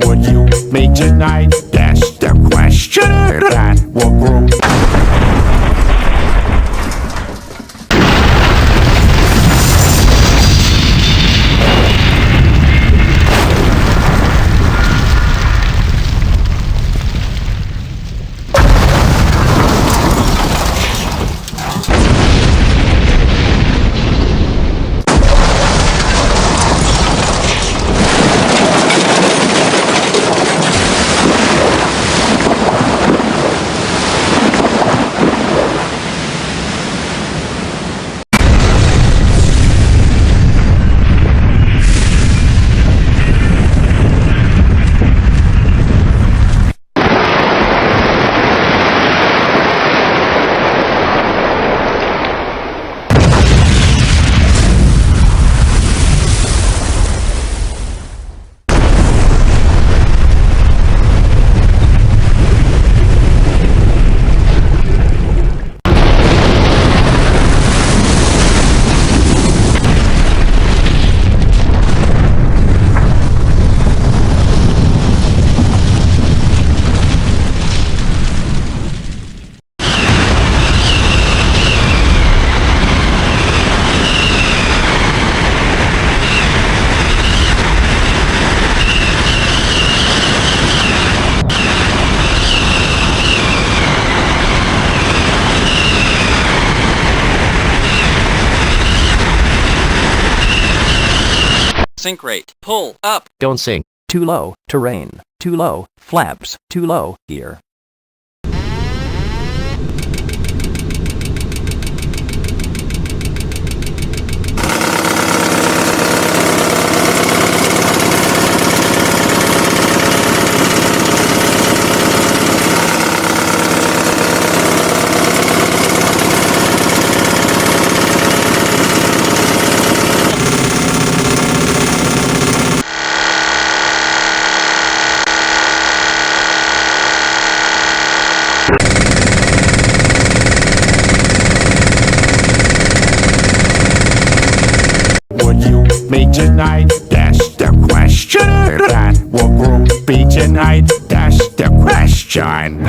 Would you meet tonight? That's the question that will grow. Sink rate. Pull up. Don't sink. Too low. Terrain. Too low. Flaps. Too low. Gear. Would you meet tonight? That's the question that will grow. Be tonight. That's the question.